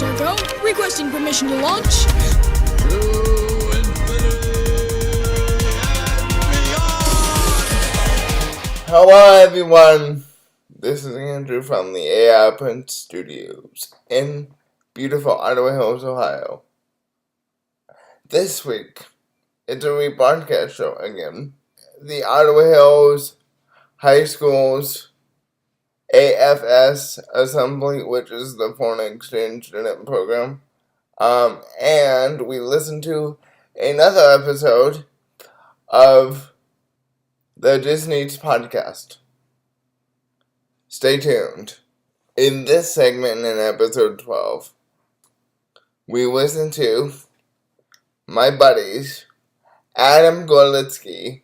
launch our phone. Requesting permission to launch. To infinity and beyond! Hello everyone, this is Andrew from the arprince studios in beautiful Ottawa Hills, Ohio. This week, it's a rebroadcast show again. The Ottawa Hills High School's AFS Assembly, which is the Foreign Exchange Student Program. And we listened to another episode of the DizNeeds podcast. Stay tuned. In this segment in episode 12, we listen to my buddies, Adam Gorlitsky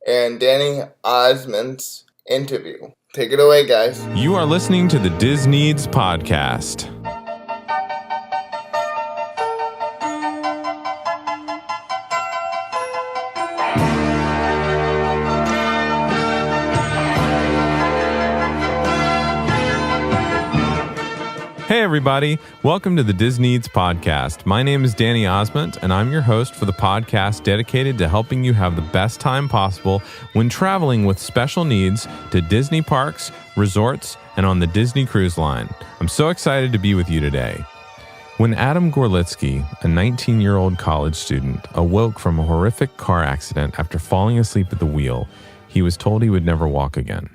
and Danny Ozment's interview. Take it away, guys. You are listening to the DizNeeds podcast. Hey everybody, welcome to the DizNeeds podcast. My name is Danny Ozment, and I'm your host for the podcast dedicated to helping you have the best time possible when traveling with special needs to Disney parks, resorts, and on the Disney Cruise Line. I'm so excited to be with you today. When Adam Gorlitsky, a 19-year-old college student, awoke from a horrific car accident after falling asleep at the wheel, he was told he would never walk again.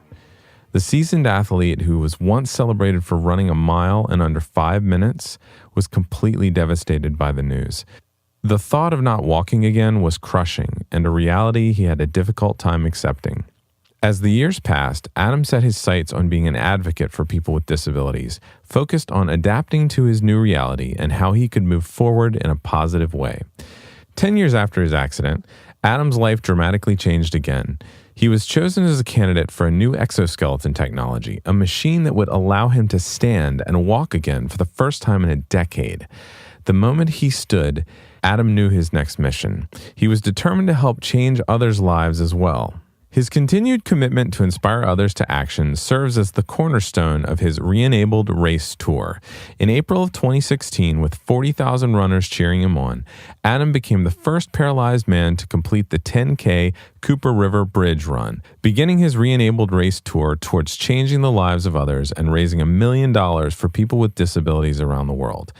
The seasoned athlete who was once celebrated for running a mile in under 5 minutes was completely devastated by the news. The thought of not walking again was crushing and a reality he had a difficult time accepting. As the years passed, Adam set his sights on being an advocate for people with disabilities, focused on adapting to his new reality and how he could move forward in a positive way. 10 years after his accident, Adam's life dramatically changed again. He was chosen as a candidate for a new exoskeleton technology, a machine that would allow him to stand and walk again for the first time in a decade. The moment he stood, Adam knew his next mission. He was determined to help change others' lives as well. His continued commitment to inspire others to action serves as the cornerstone of his Re-enabled Race Tour. In April of 2016, with 40,000 runners cheering him on, Adam became the first paralyzed man to complete the 10K Cooper River Bridge Run, beginning his Re-enabled Race Tour towards changing the lives of others and raising $1 million for people with disabilities around the world.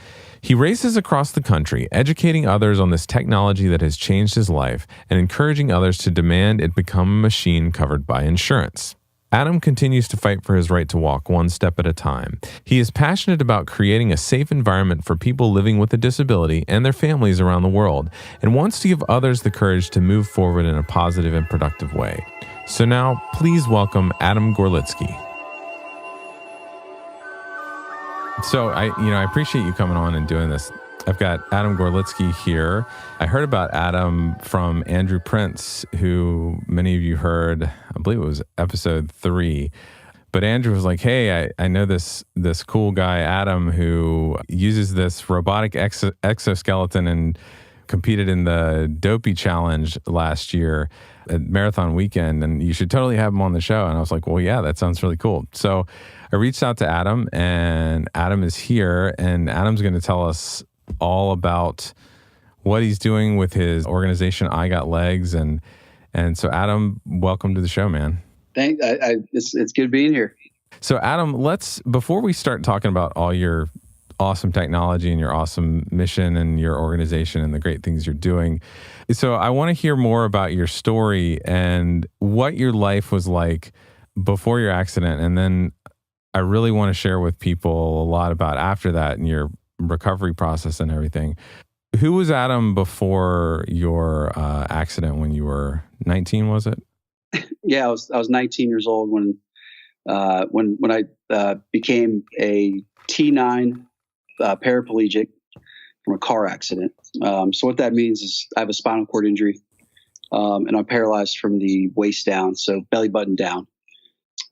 He races across the country, educating others on this technology that has changed his life and encouraging others to demand it become a machine covered by insurance. Adam continues to fight for his right to walk one step at a time. He is passionate about creating a safe environment for people living with a disability and their families around the world, and wants to give others the courage to move forward in a positive and productive way. So now, please welcome Adam Gorlitsky. So I appreciate you coming on and doing this. I've got Adam Gorlitsky here. I heard about Adam from Andrew Prince, who many of you heard, I believe it was episode 3. But Andrew was like, hey, I know this cool guy, Adam, who uses this robotic exoskeleton and competed in the Dopey Challenge last year at Marathon Weekend, and you should totally have him on the show. And I was like, well, yeah, that sounds really cool. So I reached out to Adam, and Adam is here, and Adam's going to tell us all about what he's doing with his organization, I Got Legs. And so Adam, welcome to the show, man. Thanks. It's good being here. So Adam, before we start talking about all your awesome technology and your awesome mission and your organization and the great things you're doing. So I want to hear more about your story and what your life was like before your accident. And then I really want to share with people a lot about after that and your recovery process and everything. Who was Adam before your accident when you were 19, was it? Yeah, I was 19 years old when I became a T9 paraplegic from a car accident. So what that means is I have a spinal cord injury, and I'm paralyzed from the waist down, so belly button down.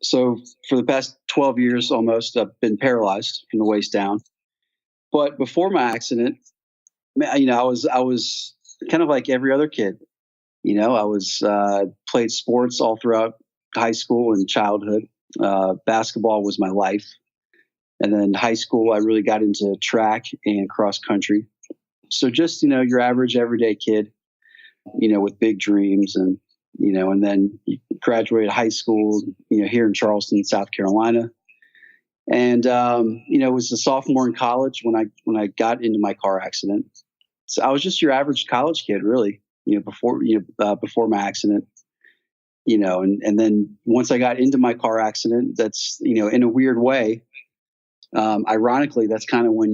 So for the past 12 years almost, I've been paralyzed from the waist down. But before my accident, I was kind of like every other kid. I was played sports all throughout high school and childhood. Basketball was my life. And then high school, I really got into track and cross country. So just, your average everyday kid, with big dreams, and, and then you graduated high school, here in Charleston, South Carolina. And, it was a sophomore in college when I got into my car accident. So I was just your average college kid, really, before my accident, and then once I got into my car accident, that's, in a weird way, ironically, that's kind of when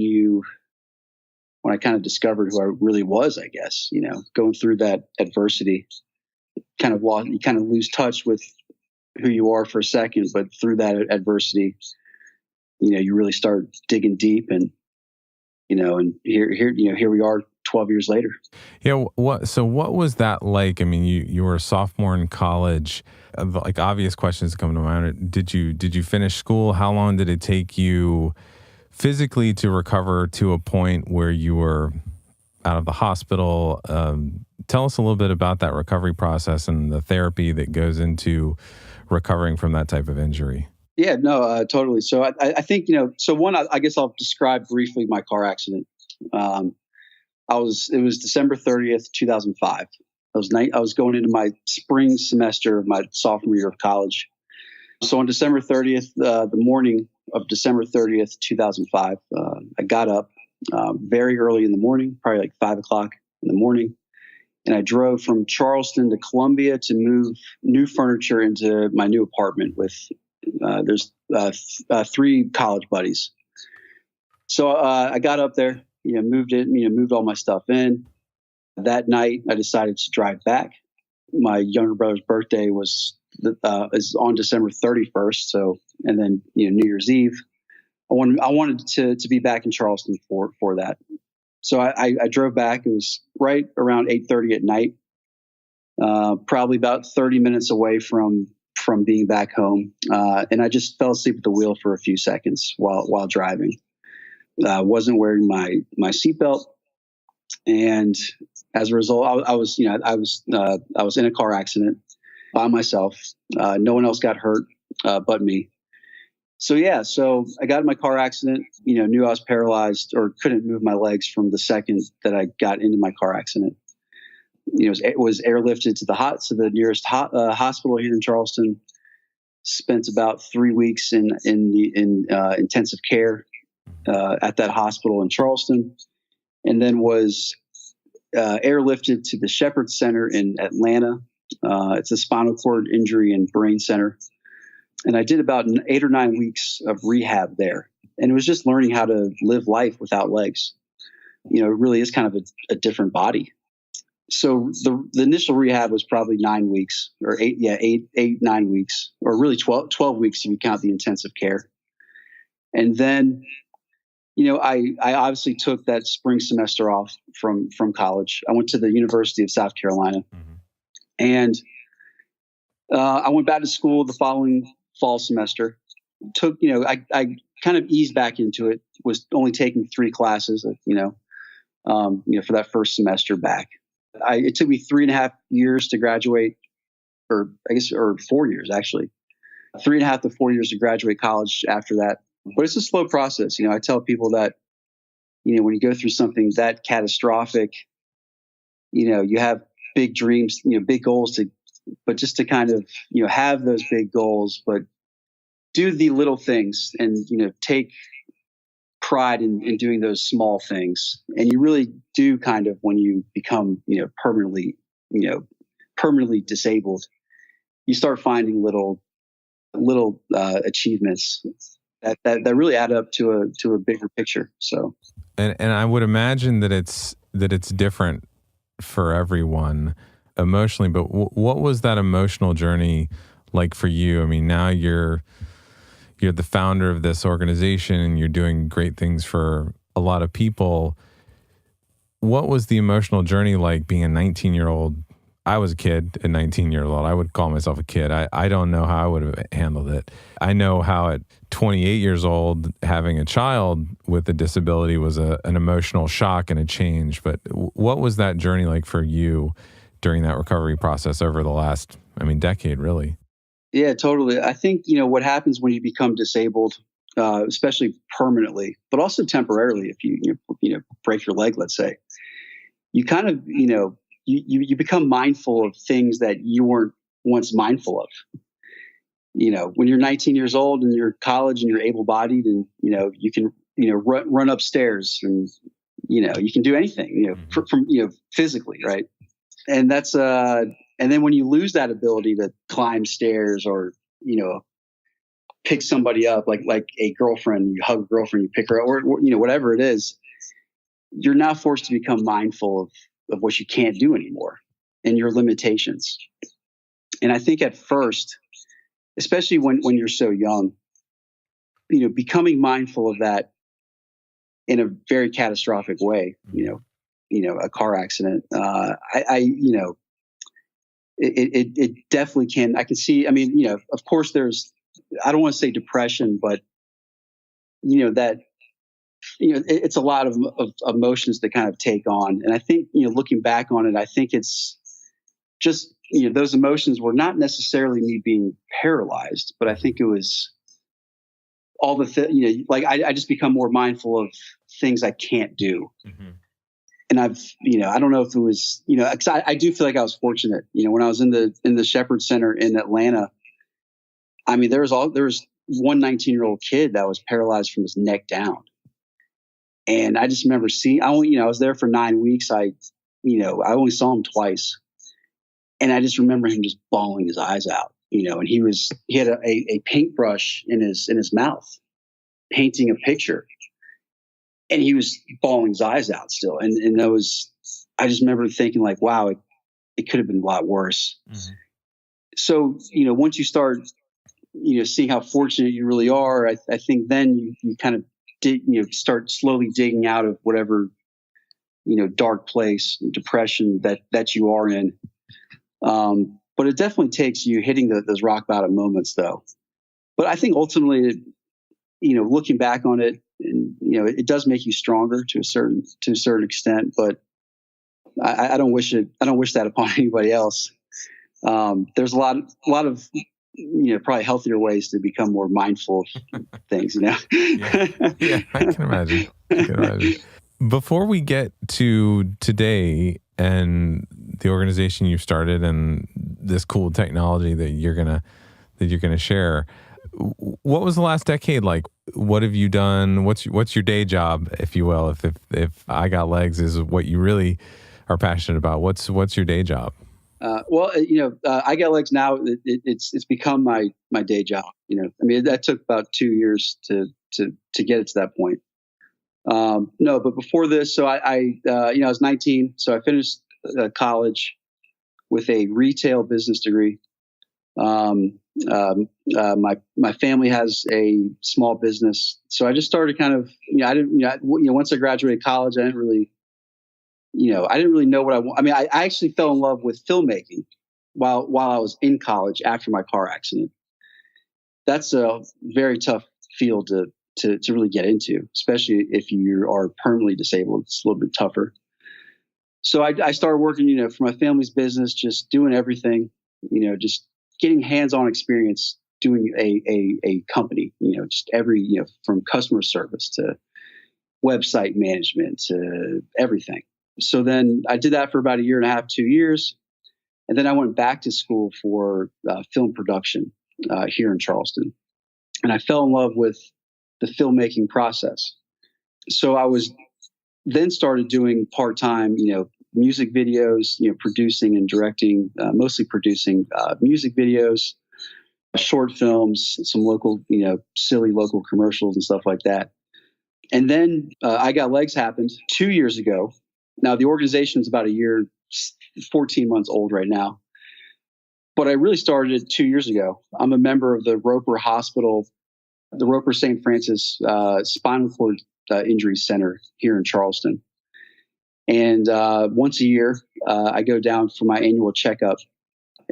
I kind of discovered who I really was, I guess, going through that adversity, you kind of lose touch with who you are for a second, but through that adversity, you really start digging deep, and, and here we are 12 years later. Yeah. What was that like? I mean, you were a sophomore in college. Like, obvious questions come to mind. Did you finish school? How long did it take you physically to recover to a point where you were out of the hospital? Tell us a little bit about that recovery process and the therapy that goes into recovering from that type of injury. Yeah, no, totally. So I think, I guess I'll describe briefly my car accident. It was December 30th, 2005. I was going into my spring semester of my sophomore year of college. So on December 30th, the morning of December 30th, 2005, I got up very early in the morning, probably like 5 o'clock in the morning. And I drove from Charleston to Columbia to move new furniture into my new apartment with, there's 3 college buddies. So I got up there, moved all my stuff in. That night, I decided to drive back. My younger brother's birthday is on December 31st. So, and then, New Year's Eve, I wanted to be back in Charleston for that. So I drove back. It was right around 8:30 at night, probably about 30 minutes away from being back home. And I just fell asleep at the wheel for a few seconds while driving. Wasn't wearing my seatbelt, and as a result, I was in a car accident by myself. No one else got hurt but me. So I got in my car accident. Knew I was paralyzed or couldn't move my legs from the second that I got into my car accident. It was airlifted to the nearest hospital here in Charleston. Spent about 3 weeks in intensive care at that hospital in Charleston, and then was airlifted to the Shepherd Center in Atlanta. It's a spinal cord injury and brain center. And I did about 8 or 9 weeks of rehab there. And it was just learning how to live life without legs. It really is kind of a different body. So the initial rehab was probably 9 weeks or 9 weeks, or really 12 weeks if you count the intensive care. And then, I obviously took that spring semester off from college. I went to the University of South Carolina, and I went back to school the following fall semester. I kind of eased back into it. Was only taking 3 classes, for that first semester back. It took me 3.5 years to graduate, or 4 years actually. 3.5 to 4 years to graduate college after that. But it's a slow process. I tell people that, when you go through something that catastrophic, you have big dreams, big goals but just to kind of, have those big goals, but do the little things and, take pride in doing those small things. And you really do kind of, when you become, permanently disabled, you start finding little achievements that really add up to a bigger picture. So, and I would imagine that it's different for everyone emotionally, but what was that emotional journey like for you? I mean, now you're the founder of this organization and you're doing great things for a lot of people. What was the emotional journey like being a 19-year-old? I was a kid at 19 years old. I would call myself a kid. I don't know how I would have handled it. I know how at 28 years old, having a child with a disability was an emotional shock and a change. But what was that journey like for you during that recovery process over the last, decade, really? Yeah, totally. I think, what happens when you become disabled, especially permanently, but also temporarily. If you break your leg, let's say, you kind of, you become mindful of things that you weren't once mindful of. When you're 19 years old and you're college and you're able-bodied and, you can, run upstairs and, you can do anything, from physically. Right. And that's, and then when you lose that ability to climb stairs or, pick somebody up, like a girlfriend, you hug a girlfriend, you pick her up, or whatever it is, you're now forced to become mindful of what you can't do anymore and your limitations. And I think at first, especially when you're so young, becoming mindful of that in a very catastrophic way, a car accident, it definitely can. I can see, of course there's, I don't want to say depression, but that, it's a lot of emotions to kind of take on. And I think, looking back on it, I think it's just, those emotions were not necessarily me being paralyzed, but I think it was all the, I just become more mindful of things I can't do. Mm-hmm. And I've, I don't know if it was, 'cause I do feel like I was fortunate, when I was in the Shepherd Center in Atlanta. There was one 19-year-old kid that was paralyzed from his neck down. And I just remember seeing, I was there for 9 weeks. I only saw him twice. And I just remember him just bawling his eyes out, and he had a paintbrush in his mouth, painting a picture, and he was bawling his eyes out still. And I just remember thinking like, wow, it could have been a lot worse. Mm-hmm. So, once you start, seeing how fortunate you really are, I think then you kind of start slowly digging out of whatever, dark place, depression that you are in. But it definitely takes you hitting those rock bottom moments though. But I think ultimately, looking back on it, and, it does make you stronger to a certain extent, but I don't wish that upon anybody else. There's a lot of, probably healthier ways to become more mindful of things, Yeah, I can imagine. Before we get to today and the organization you started and this cool technology that you're gonna share, what was the last decade like? What have you done? What's your day job, if you will? If I Got Legs is what you really are passionate about, what's your day job? I Got Legs now. It's become my day job. That took about 2 years to get it to that point. No, but before this, so I was 19, so I finished college with a retail business degree. My family has a small business, so I just started kind of, once I graduated college, I didn't really know what I want. I actually fell in love with filmmaking while I was in college after my car accident. That's a very tough field to really get into, especially if you are permanently disabled. It's a little bit tougher. So I started working, for my family's business, just doing everything, just getting hands-on experience doing a company, just every, from customer service to website management to everything. So then I did that for about 1.5 2 years. And then I went back to school for film production here in Charleston. And I fell in love with the filmmaking process. So I was then started doing part-time, music videos, producing and directing, mostly producing music videos, short films, some local, silly local commercials and stuff like that. And then I Got Legs happened 2 years ago. Now, the organization is about 14 months old right now. But I really started it 2 years ago. I'm a member of the Roper Hospital, the Roper St. Francis Spinal Cord Injury Center here in Charleston. And once a year, I go down for my annual checkup.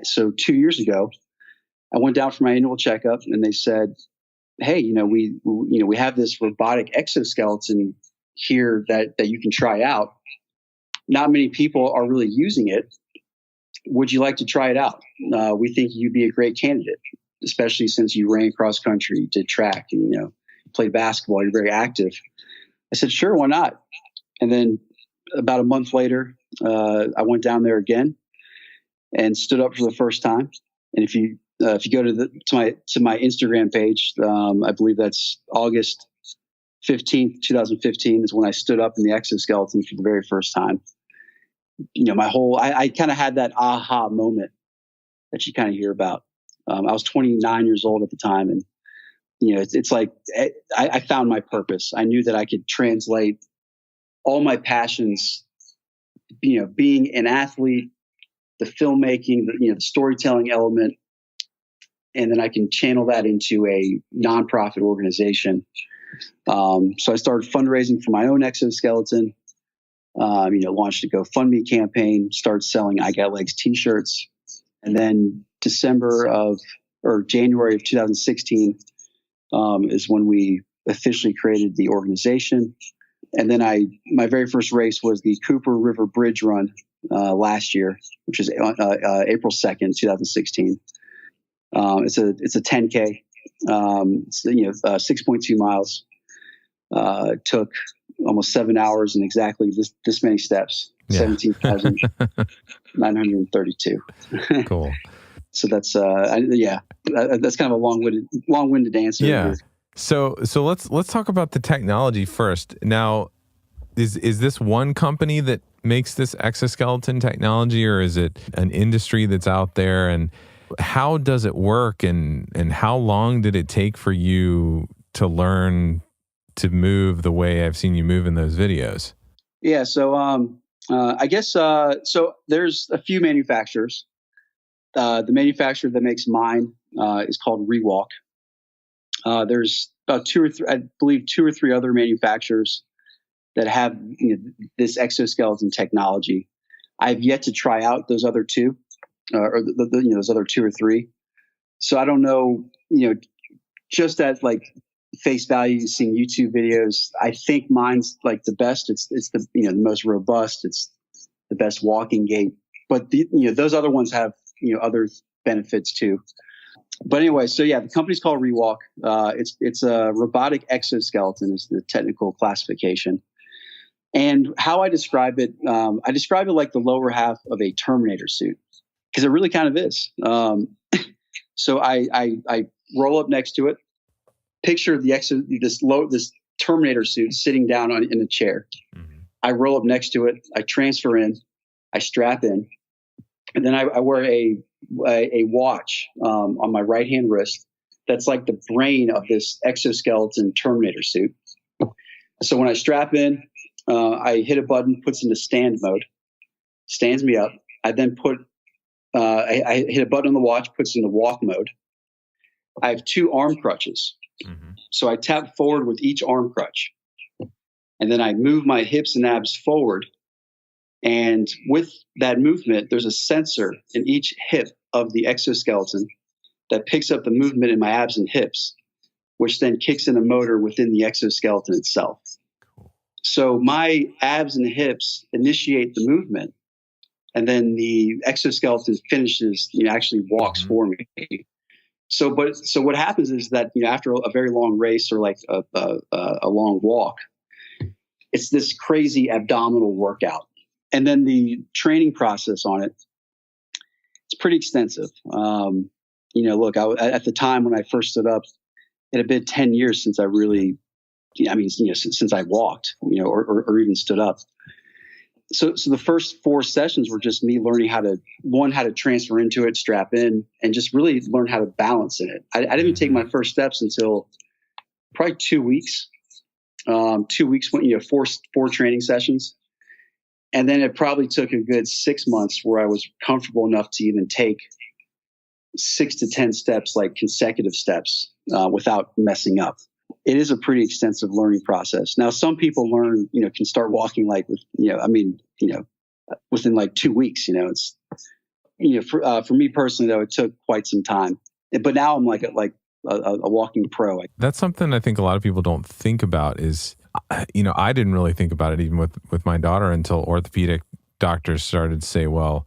So 2 years ago, I went down for my annual checkup, and they said, "Hey, we have this robotic exoskeleton here that you can try out. Not many people are really using it. Would you like to try it out? We think you'd be a great candidate, especially since you ran cross country, did track, and played basketball. You're very active." I said, "Sure, why not?" And then about a month later, I went down there again and stood up for the first time. And if you go to my Instagram page, I believe that's August 15th, 2015 is when I stood up in the exoskeleton for the very first time. I kind of had that aha moment that you kind of hear about. I was 29 years old at the time, and it's like I found my purpose. I knew that I could translate all my passions, being an athlete, the filmmaking, the storytelling element, and then I can channel that into a nonprofit organization. So I started fundraising for my own exoskeleton. Launched a GoFundMe campaign, started selling I Got Legs t-shirts, and then January of 2016 is when we officially created the organization. And then my very first race was the Cooper River Bridge Run last year, which is April 2nd, 2016. It's a 10K. It's 6.2 miles. Took almost 7 hours and exactly this many steps. 17,932. Cool. So that's that's kind of a long-winded answer. Yeah. So let's talk about the technology first. Now, is this one company that makes this exoskeleton technology, or is it an industry that's out there? And how does it work? And how long did it take for you to learn to move the way I've seen you move in those videos? Yeah. So I guess so. There's a few manufacturers. The manufacturer that makes mine is called Rewalk. There's about two or three other manufacturers that have this exoskeleton technology. I've yet to try out those other two, those other two or three. So I don't know. Just at like face value, seeing YouTube videos, I think mine's like the best. It's the the most robust. It's the best walking gait. But those other ones have other benefits too. But anyway, so yeah, the company's called Rewalk. It's a robotic exoskeleton is the technical classification. And how I describe it like the lower half of a Terminator suit, because it really kind of is. So I roll up next to it. Picture this Terminator suit sitting down in a chair. Mm-hmm. I roll up next to it. I transfer in. I strap in, and then I wear a watch on my right hand wrist. That's like the brain of this exoskeleton Terminator suit. So when I strap in, I hit a button, puts into stand mode, stands me up. I then I hit a button on the watch, puts into walk mode. I have 2 arm crutches. Mm-hmm. So I tap forward with each arm crutch, and then I move my hips and abs forward. And with that movement, there's a sensor in each hip of the exoskeleton that picks up the movement in my abs and hips, which then kicks in a motor within the exoskeleton itself. So my abs and hips initiate the movement, and then the exoskeleton finishes, actually walks for me. So what happens is that, after a very long race or like a long walk, it's this crazy abdominal workout. And then the training process on it, it's pretty extensive. Look, at the time when I first stood up, it had been 10 years since I really, since I walked, or even stood up. So the first 4 sessions were just me learning how to transfer into it, strap in, and just really learn how to balance in it. I didn't even take my first steps until probably 2 weeks. 2 weeks went, 4 training sessions. And then it probably took a good 6 months where I was comfortable enough to even take 6 to 10 steps, like consecutive steps, without messing up. It is a pretty extensive learning process. Now, some people learn, can start walking like within like 2 weeks. It's, for me personally though, it took quite some time. But now I'm like a walking pro. That's something I think a lot of people don't think about is, I didn't really think about it even with my daughter until orthopedic doctors started to say, well,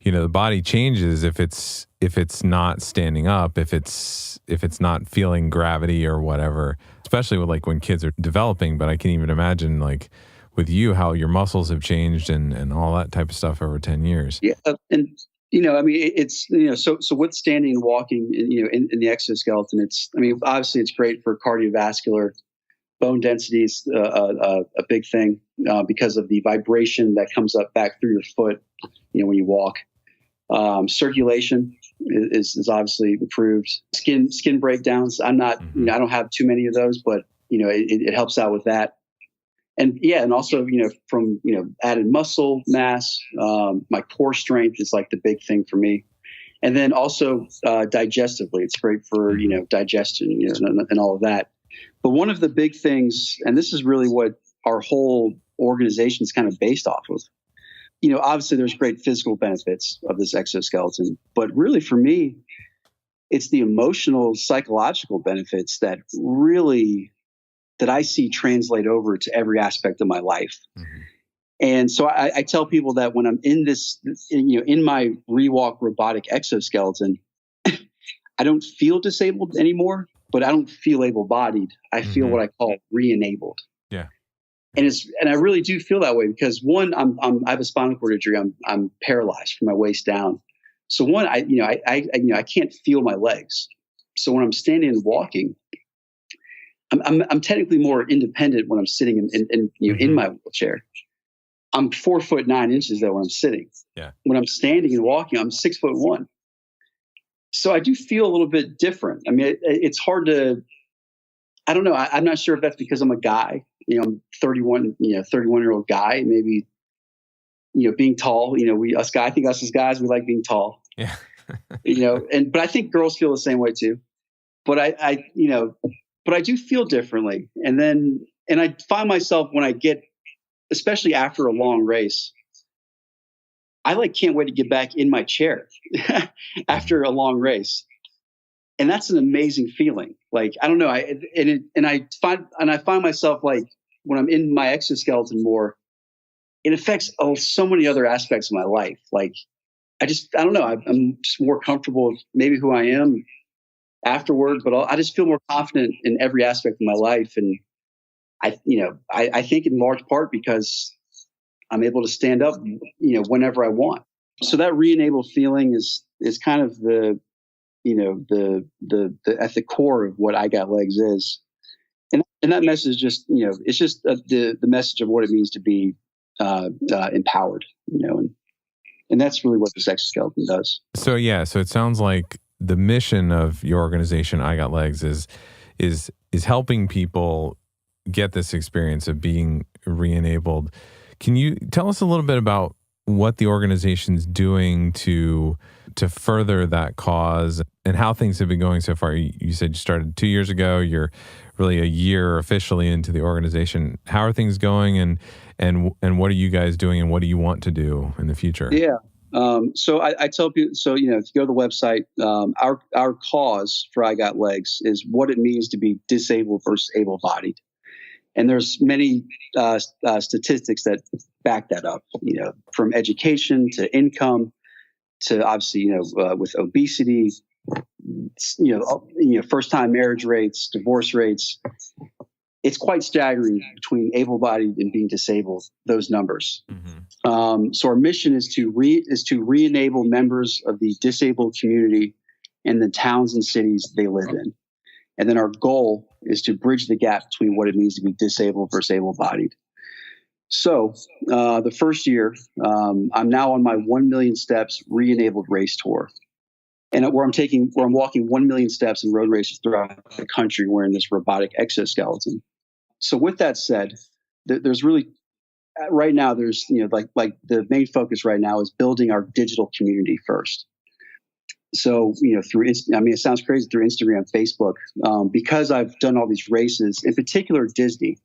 the body changes if it's not standing up, if it's not feeling gravity or whatever, especially with like when kids are developing. But I can even imagine like with you, how your muscles have changed and all that type of stuff over 10 years. Yeah. And, it's, so with standing and walking, in the exoskeleton, obviously it's great for cardiovascular. Bone density is a big thing because of the vibration that comes up back through your foot, when you walk. Circulation is obviously improved. Skin breakdowns. I'm not, I don't have too many of those, but it helps out with that. And also, from added muscle mass, my core strength is like the big thing for me. And then also digestively, it's great for digestion, and all of that. But one of the big things, and this is really what our whole organization is kind of based off of, obviously there's great physical benefits of this exoskeleton, but really for me, it's the emotional, psychological benefits that I see translate over to every aspect of my life. Mm-hmm. And so I tell people that when I'm in this, in my Rewalk robotic exoskeleton, I don't feel disabled anymore, but I don't feel able-bodied. I feel what I call re-enabled. Yeah. And I really do feel that way because one, I have a spinal cord injury. I'm paralyzed from my waist down. So one, I can't feel my legs. So when I'm standing and walking, I'm technically more independent when I'm sitting in my wheelchair. I'm 4'9" though when I'm sitting. Yeah. When I'm standing and walking, I'm 6'1". So I do feel a little bit different. I mean, it's hard to. I don't know. I'm not sure if that's because I'm a guy. I'm 31. 31-year-old guy. Maybe. Being tall. I think us as guys, we like being tall. Yeah. But I think girls feel the same way too. But but I do feel differently. And I find myself when I get, especially after a long race, I can't wait to get back in my chair after a long race. And that's an amazing feeling. I don't know. I find myself when I'm in my exoskeleton more, it affects so many other aspects of my life. I don't know. I'm just more comfortable with maybe who I am afterward, but I just feel more confident in every aspect of my life. And I think in large part because I'm able to stand up, whenever I want. So that re-enabled feeling is kind of the at the core of what I Got Legs is. And that message just, it's just the message of what it means to be empowered, and that's really what this exoskeleton does. So it sounds like the mission of your organization, I Got Legs, is helping people get this experience of being re-enabled. Can you tell us a little bit about what the organization's doing to further that cause and how things have been going so far? You said you started 2 years ago. You're really a year officially into the organization. How are things going, and what are you guys doing, and what do you want to do in the future? Yeah. So I tell people, if you go to the website, our cause for I Got Legs is what it means to be disabled versus able-bodied. And there's many statistics that back that up, from education to income to obviously, with obesity, first-time marriage rates, divorce rates. It's quite staggering between able-bodied and being disabled, those numbers. Mm-hmm. So our mission is to re-enable members of the disabled community in the towns and cities they live in. And then our goal is to bridge the gap between what it means to be disabled versus able-bodied. So the first year, I'm now on my 1 million steps re-enabled race tour. And where I'm walking 1 million steps in road races throughout the country wearing this robotic exoskeleton. So with that said, there's really, right now, there's, the main focus right now is building our digital community first. So, it sounds crazy, through Instagram, Facebook, because I've done all these races, in particular Disney.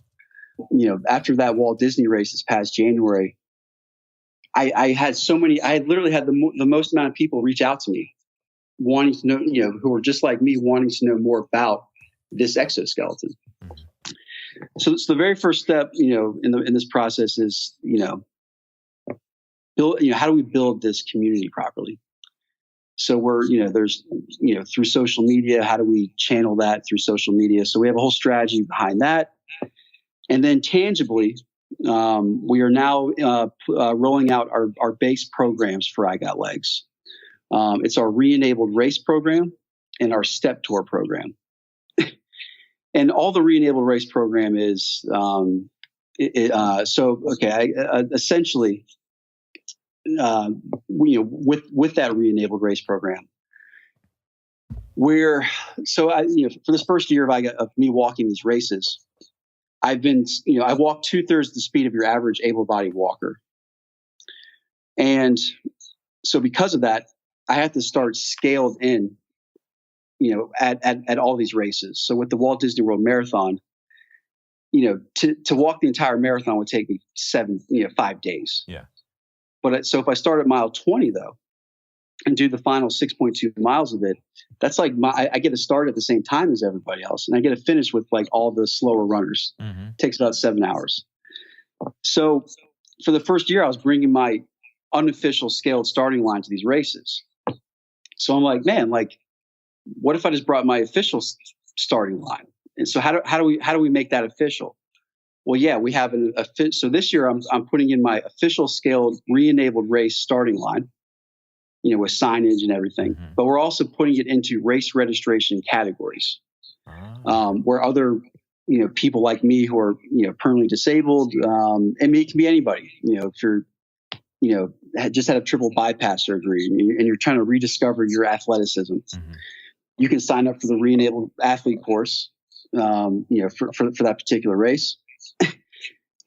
After that Walt Disney race this past January, I had literally had the most amount of people reach out to me wanting to know, who are just like me, wanting to know more about this exoskeleton. So it's the very first step, in this process is, build, how do we build this community properly? So we're, there's, through social media, how do we channel that through social media? So we have a whole strategy behind that. And then tangibly, we are now rolling out our base programs for I Got Legs. It's our Re-enabled Race program and our Step Tour program. And all the Re-enabled Race program is, essentially, with that Re-enabled Race program, for this first year of me walking these races, I walk 2/3 the speed of your average able-bodied walker. And so because of that, I had to start scaled in, at all these races. So with the Walt Disney World Marathon, to walk the entire marathon would take me 5 days. Yeah. But so if I start at mile 20 though, and do the final 6.2 miles of it, that's like I get to start at the same time as everybody else, and I get to finish with like all the slower runners. Mm-hmm. It takes about 7 hours. So for the first year, I was bringing my unofficial scaled starting line to these races. So I'm like, man, like, what if I just brought my official starting line? And so how do we make that official? Well, yeah, we have so this year I'm putting in my official scaled Re-enabled Race starting line, with signage and everything. Mm-hmm. But we're also putting it into race registration categories, where other, people like me who are, permanently disabled, and it can be anybody, if you're, just had a triple bypass surgery and you're trying to rediscover your athleticism, mm-hmm. you can sign up for the Re-enabled Athlete course, for that particular race.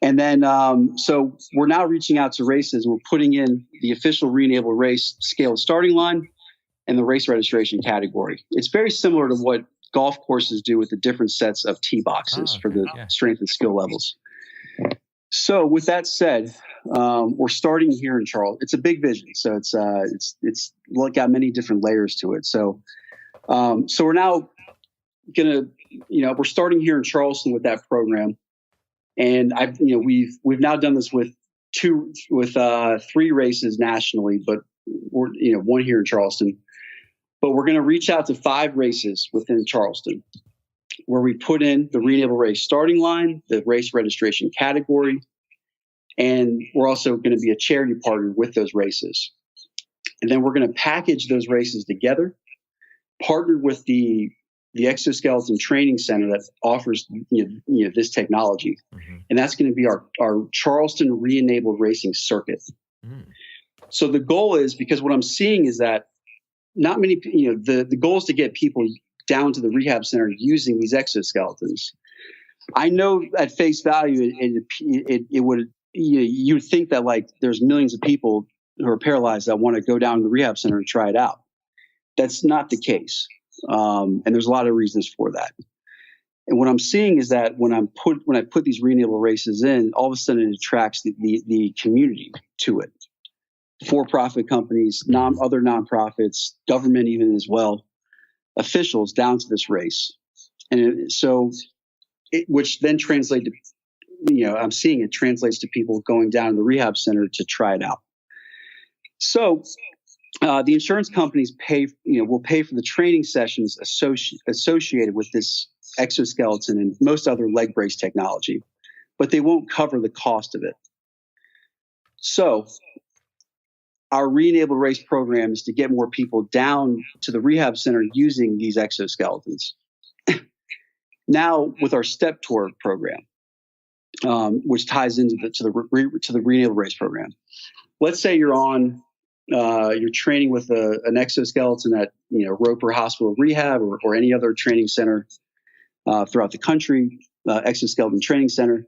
And then, so we're now reaching out to races. We're putting in the official Re-enabled Race scaled starting line and the race registration category. It's very similar to what golf courses do with the different sets of tee boxes for the strength and skill levels. So with that said, we're starting here in Charleston. It's a big vision. So it's got many different layers to it. So we're now we're starting here in Charleston with that program. And we've now done this with 3 races nationally, but we're, 1 here in Charleston. But we're going to reach out to 5 races within Charleston, where we put in the Re-enabled Race starting line, the race registration category, and we're also going to be a charity partner with those races. And then we're going to package those races together, partner with the Exoskeleton Training Center that offers this technology, mm-hmm. and that's going to be our Charleston Re-enabled Racing Circuit. Mm. So the goal is, because what I'm seeing is that not many, the goal is to get people down to the rehab center using these exoskeletons. I know at face value, it would, you'd think that like there's millions of people who are paralyzed that want to go down to the rehab center and try it out. That's not the case. And there's a lot of reasons for that. And what I'm seeing is that when I put these Re-enabled races in, all of a sudden it attracts the community to it. For-profit companies, other nonprofits, government even as well, officials down to this race. And which then translate to, I'm seeing it translates to people going down to the rehab center to try it out. So the insurance companies will pay for the training sessions associated with this exoskeleton and most other leg brace technology, but they won't cover the cost of it. So our Re-enabled Race program is to get more people down to the rehab center using these exoskeletons. Now with our Step Tour program, which ties into the Re-enabled Race program. Let's say you're training with an exoskeleton at Roper Hospital Rehab or any other training center throughout the country, exoskeleton training center,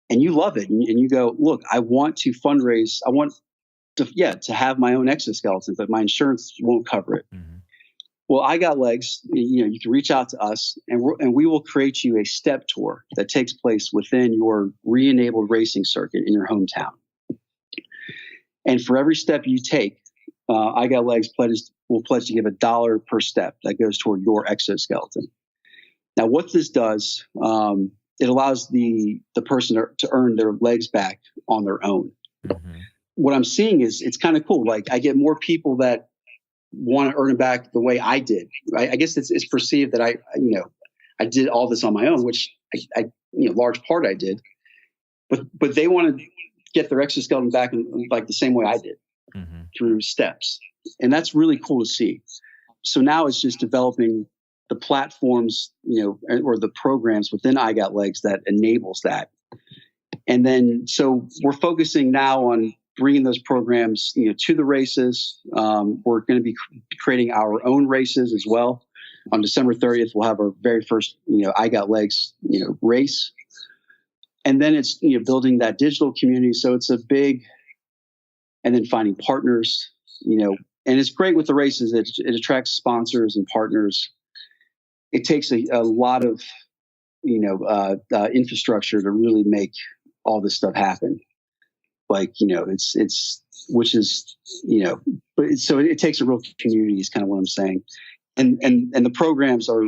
and you love it, and you go, look, I want to fundraise. I want to have my own exoskeleton, but my insurance won't cover it. Mm-hmm. Well, I Got Legs. You can reach out to us, and we will create you a step tour that takes place within your Re-enabled Racing circuit in your hometown. And for every step you take, I Got Legs will pledge to give $1 per step that goes toward your exoskeleton. Now, what this does, it allows the person to earn their legs back on their own. Mm-hmm. what I'm seeing is it's kind of cool. Like I get more people that want to earn it back the way I did. I guess it's perceived that I did all this on my own, which I large part I did, but they want to get their exoskeleton back in like the same way I did through steps. And that's really cool to see. So now it's just developing the platforms, or the programs within I Got Legs that enables that. And then, so we're focusing now on bringing those programs, to the races. We're going to be creating our own races as well. On December 30th, we'll have our very first, I Got Legs, race. And then it's, building that digital community. So it's a big, and then finding partners, and it's great with the races. It attracts sponsors and partners. It takes a lot of, infrastructure to really make all this stuff happen. Like, it's which is, but so it takes a real community is kind of what I'm saying. And the programs are,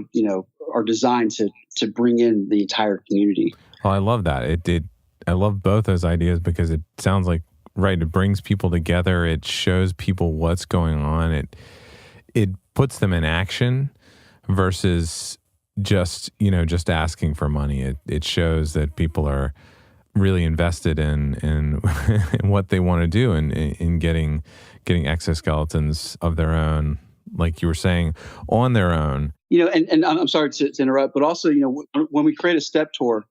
are designed to bring in the entire community. Well, I love that. I love both those ideas because it sounds like, right, it brings people together. It shows people what's going on. It puts them in action versus just asking for money. It shows that people are really invested in in what they want to do and in getting exoskeletons of their own, like you were saying, on their own. And I'm sorry to interrupt, but also, when we create a step tour,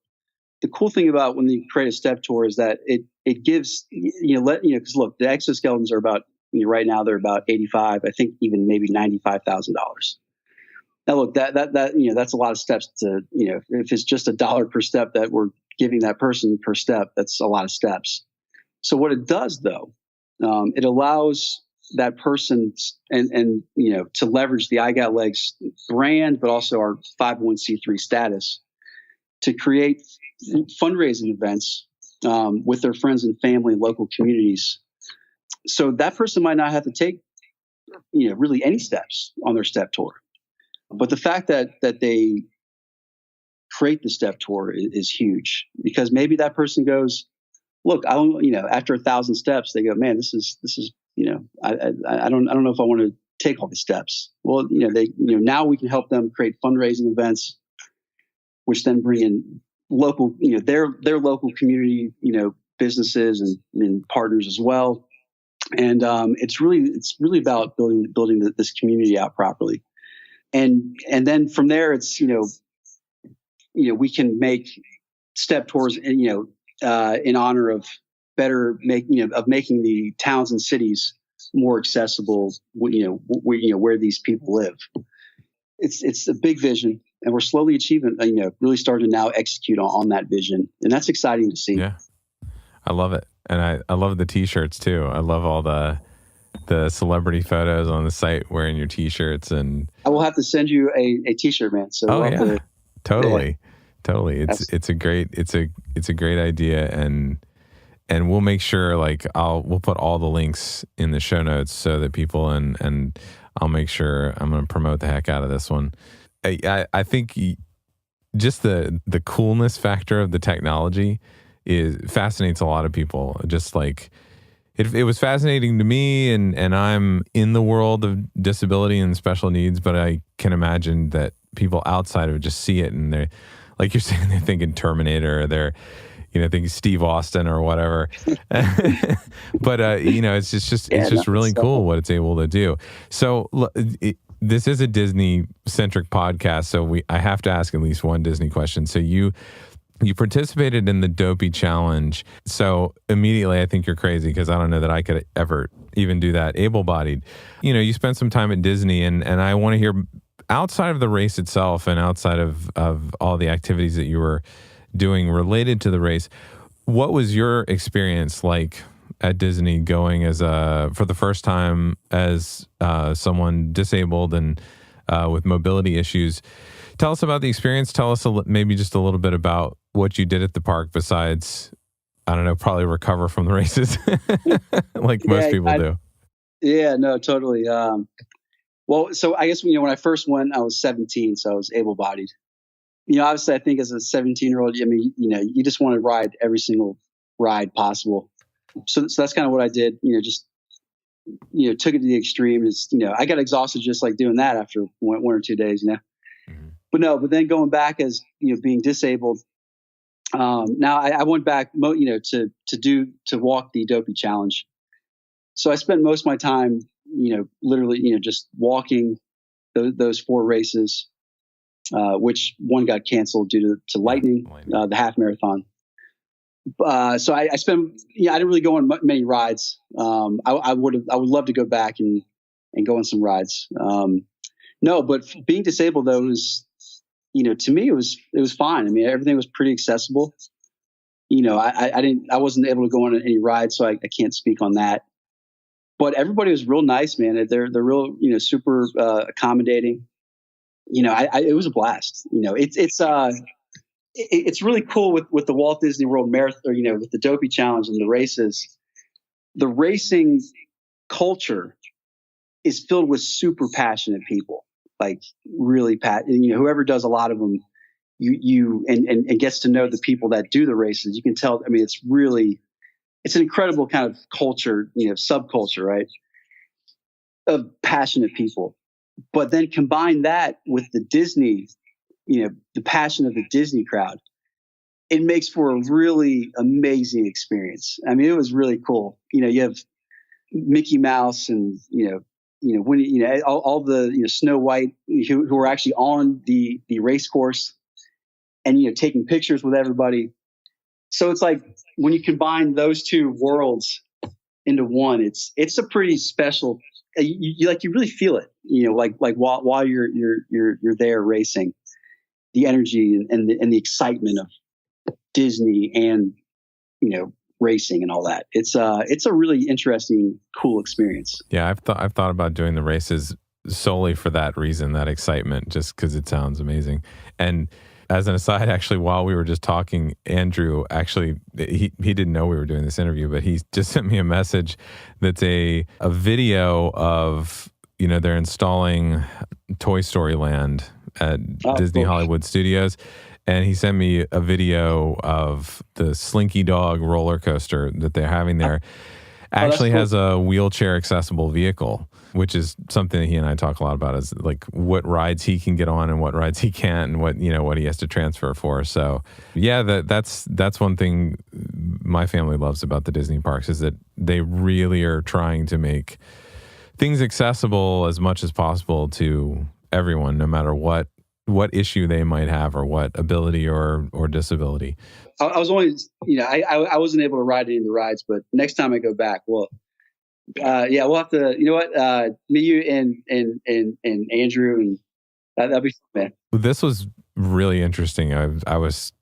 the cool thing about when you create a step tour is that it gives, because look, the exoskeletons are about, right now they're about $85, I think even maybe $95,000. Now look, that's a lot of steps to, if it's just $1 per step that we're giving that person per step, that's a lot of steps. So what it does though, it allows that person and to leverage the I Got Legs brand, but also our 501c3 status to create fundraising events with their friends and family, local communities. So that person might not have to take, really any steps on their step tour. But the fact that they create the step tour is huge, because maybe that person goes, look, I don't, after 1,000 steps, they go, man, this is, I don't know if I want to take all the steps. Well, now we can help them create fundraising events, which then bring in local, their local community, businesses and partners as well. And it's really about building this community out properly. And then from there, it's, we can make step tours, in honor of making the towns and cities more accessible, where these people live. It's a big vision, and we're slowly achieving, really starting to now execute on that vision. And that's exciting to see. Yeah. I love it. And I love the t-shirts too. I love all the celebrity photos on the site wearing your t-shirts, and I will have to send you a t-shirt, man. So totally. It's a great idea, and we'll make sure we'll put all the links in the show notes so that people and I'll make sure I'm going to promote the heck out of this one. I think just the coolness factor of the technology fascinates a lot of people. Just like it was fascinating to me, and I'm in the world of disability and special needs, but I can imagine that people outside of it just see it and they're, like you're saying, they're thinking Terminator, or they're thinking Steve Austin or whatever. But it's just really cool what it's able to do. So this is a Disney centric podcast, so I have to ask at least one Disney question. So you participated in the Dopey Challenge. So immediately I think you're crazy, because I don't know that I could ever even do that able-bodied. You spent some time at Disney, and I want to hear, outside of the race itself and outside of all the activities that you were doing related to the race, what was your experience like at Disney, going for the first time as someone disabled and with mobility issues? Tell us about the experience. Tell us maybe just a little bit about what you did at the park besides, I don't know, probably recover from the races like most people do. Yeah, no, totally. Well, so I guess, when I first went, I was 17, so I was able-bodied. Obviously, I think as a 17-year-old, you just want to ride every single ride possible. so that's kind of what I did. Just took it to the extreme. Is I got exhausted just like doing that after one or 2 days. Mhm. But then going back as being disabled. Now I went back, to walk the Dopey Challenge. So I spent most of my time, literally, just walking those 4 races, which one got canceled due to lightning, the half marathon. So I spent, I didn't really go on many rides. I would love to go back and go on some rides. No, but being disabled though was, to me it was fine. I mean, everything was pretty accessible. I wasn't able to go on any rides, so I can't speak on that. But everybody was real nice, man. They're real, super accommodating. It was a blast. It's really cool with the Walt Disney World Marathon, or, with the Dopey Challenge and the races. The racing culture is filled with super passionate people, like really whoever does a lot of them, and gets to know the people that do the races. You can tell. I mean, it's an incredible kind of culture, subculture, right, of passionate people. But then combine that with the Disney, the passion of the Disney crowd, it makes for a really amazing experience. I mean, it was really cool. You have Mickey Mouse and, when, all the, Snow White who are actually on the race course and, taking pictures with everybody. So it's like when you combine those two worlds into one, it's a pretty special, you really feel it, like while you're there racing. The energy and the excitement of Disney and racing and all that. It's a really interesting, cool experience. Yeah, I've thought about doing the races solely for that reason, that excitement, just because it sounds amazing. And as an aside, actually, while we were just talking, Andrew actually he didn't know we were doing this interview, but he just sent me a message that's a video of they're installing Toy Story Land at Disney Hollywood Studios. And he sent me a video of the Slinky Dog roller coaster that they're having there. Actually has a wheelchair accessible vehicle, which is something that he and I talk a lot about, is like what rides he can get on and what rides he can't, and what he has to transfer for. So yeah, that's one thing my family loves about the Disney parks, is that they really are trying to make things accessible as much as possible to everyone, no matter what issue they might have or what ability or disability. I was always, I wasn't able to ride any of the rides, but next time I go back, we'll have to, me, you, and Andrew, and that'll be fun, man. This was really interesting. I was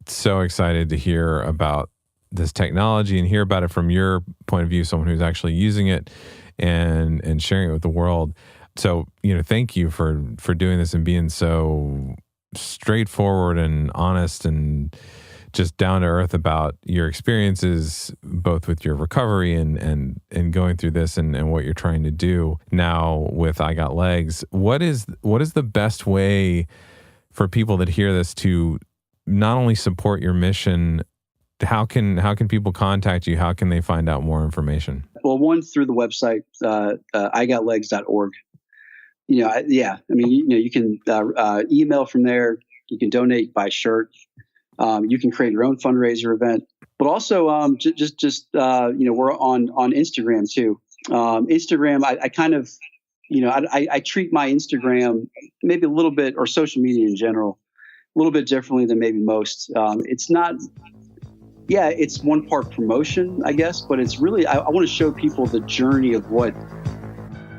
so excited to hear about this technology and hear about it from your point of view, someone who's actually using it and sharing it with the world. So, thank you for doing this and being so straightforward and honest and just down to earth about your experiences, both with your recovery and going through this and what you're trying to do now with I Got Legs. What is the best way for people that hear this to not only support your mission? How can people contact you? How can they find out more information? Well, one, through the website, igotlegs.org. You can email from there. You can donate, buy a shirt. You can create your own fundraiser event. But also, we're on Instagram too. Instagram, I kind of, I treat my Instagram maybe a little bit, or social media in general, a little bit differently than maybe most. It's not. Yeah, it's one part promotion, I guess, but it's really, I want to show people the journey of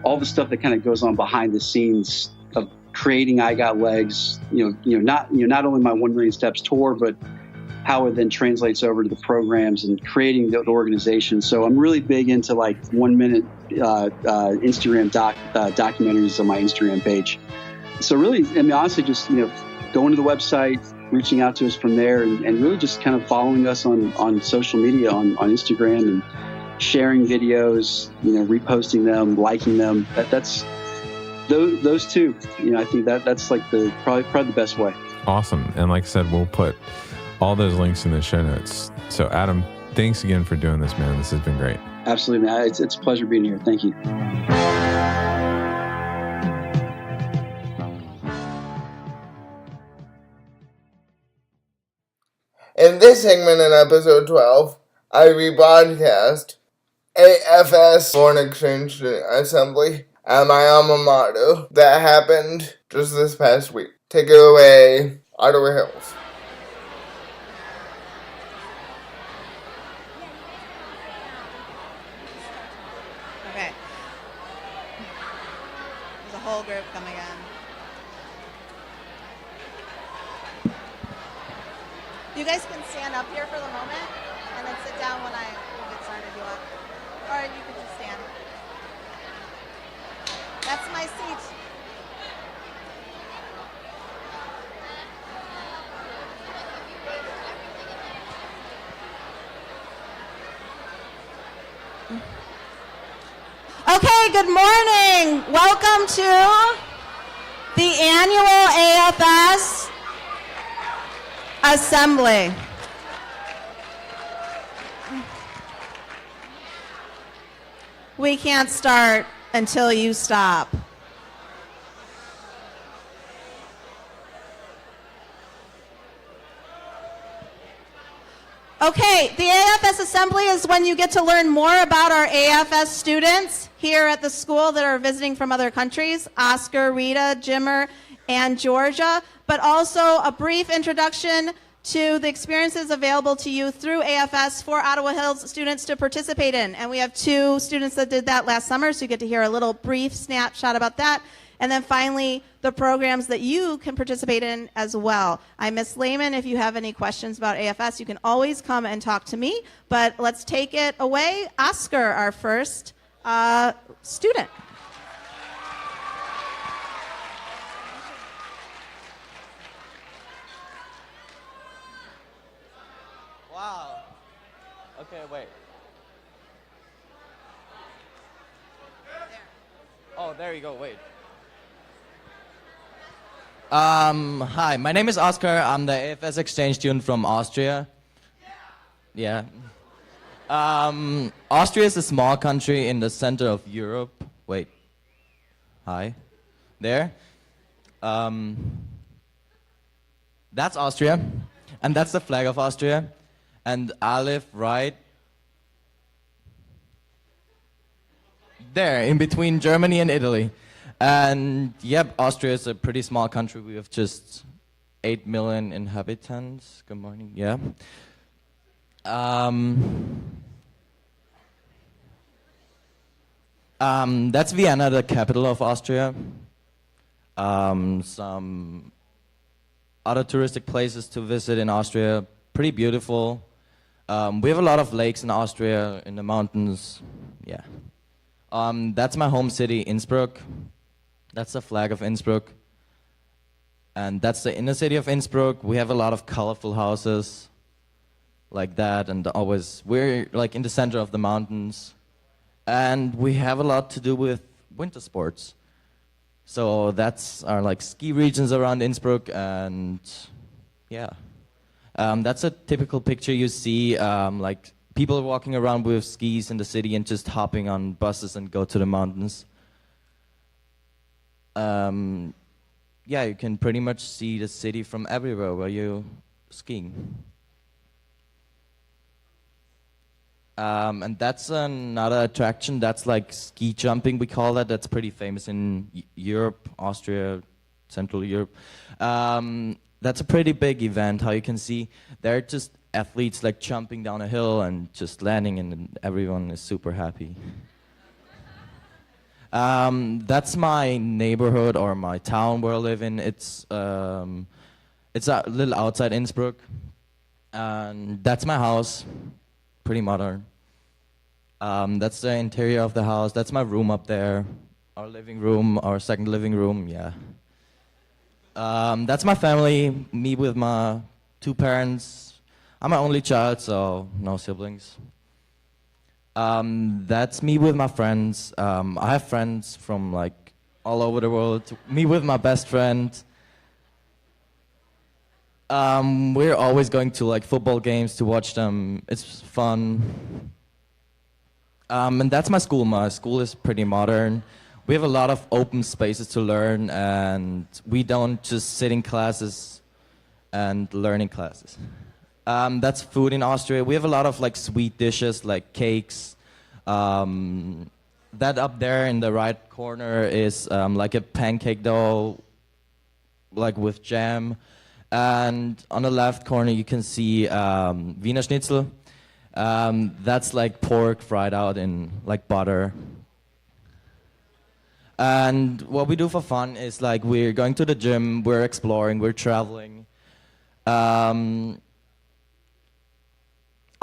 all the stuff that kind of goes on behind the scenes of creating I Got Legs, not only my 1 Million Steps tour, but how it then translates over to the programs and creating the organization. So I'm really big into like 1 minute Instagram documentaries on my Instagram page. So really, honestly, just, going to the website, reaching out to us from there, and really just kind of following us on social media, on Instagram, and sharing videos, reposting them, liking them. That's those two. I think that's like probably the best way. Awesome. And like I said, we'll put all those links in the show notes. So Adam, thanks again for doing this, man. This has been great. Absolutely, man. It's a pleasure being here. Thank you. In this segment in episode 12, I rebroadcast AFS Foreign Exchange Assembly at my alma mater that happened just this past week. Take it away, Ottawa Hills. Okay. There's a whole group coming in. You guys can stand up here for the moment and then sit down when I get started if you want. Or you can just stand. That's my seat. Okay, good morning. Welcome to the annual AFS Assembly. We can't start until you stop. Okay, the AFS Assembly is when you get to learn more about our AFS students here at the school that are visiting from other countries, Oscar, Rita, Jimmer, and Georgia, but also a brief introduction to the experiences available to you through AFS for Ottawa Hills students to participate in. And we have 2 students that did that last summer, so you get to hear a little brief snapshot about that. And then finally, the programs that you can participate in as well. I'm Miss Lehman. If you have any questions about AFS, you can always come and talk to me. But let's take it away. Oscar, our first student. Wow. Okay, wait. Oh, there you go, wait. Hi, my name is Oscar. I'm the AFS exchange student from Austria. Yeah. Austria is a small country in the center of Europe. Wait. Hi. There. That's Austria. And that's the flag of Austria. And I live right there, in between Germany and Italy. And yep, Austria is a pretty small country. We have just 8 million inhabitants. Good morning, yeah. That's Vienna, the capital of Austria. Some other touristic places to visit in Austria, pretty beautiful. We have a lot of lakes in Austria, in the mountains, yeah. That's my home city, Innsbruck. That's the flag of Innsbruck. And that's the inner city of Innsbruck. We have a lot of colorful houses like that, and we're like in the center of the mountains. And we have a lot to do with winter sports. So that's our like ski regions around Innsbruck, and yeah. That's a typical picture you see, like people walking around with skis in the city and just hopping on buses and go to the mountains. Yeah, you can pretty much see the city from everywhere where you're skiing. And that's another attraction. That's like ski jumping, we call that. That's pretty famous in Europe, Austria, Central Europe. That's a pretty big event. How you can see, they're just athletes like jumping down a hill and just landing, and everyone is super happy. That's my neighborhood or my town where I live in. It's a little outside Innsbruck, and that's my house, pretty modern. That's the interior of the house. That's my room up there, our living room, our second living room, yeah. That's my family, me with my 2 parents. I'm my only child, so no siblings. That's me with my friends. I have friends from like all over the world. Me with my best friend. We're always going to like football games to watch them. It's fun. And that's my school. My school is pretty modern. We have a lot of open spaces to learn, and we don't just sit in classes and learn in classes. That's food in Austria. We have a lot of like sweet dishes, like cakes. That up there in the right corner is like a pancake dough, like with jam. And on the left corner you can see Wiener Schnitzel. That's like pork fried out in like butter. And what we do for fun is like we're going to the gym, we're exploring, we're traveling. I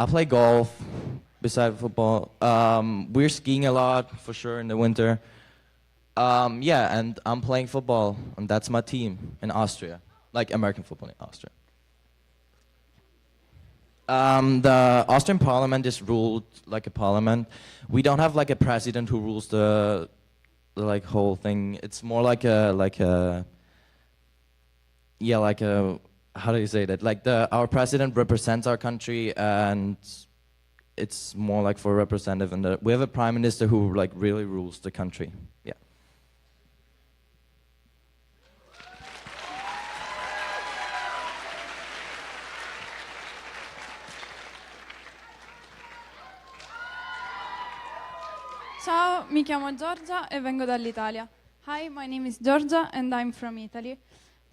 play golf beside football. We're skiing a lot for sure in the winter. Yeah, and I'm playing football, and that's my team in Austria, like American football in Austria. The Austrian parliament is ruled like a parliament. We don't have like a president who rules the like whole thing. It's more like a how do you say that? Like our president represents our country, and it's more like for a representative. And we have a prime minister who like really rules the country. Yeah. Ciao, mi chiamo Giorgia e vengo dall'Italia. Hi, my name is Giorgia and I'm from Italy.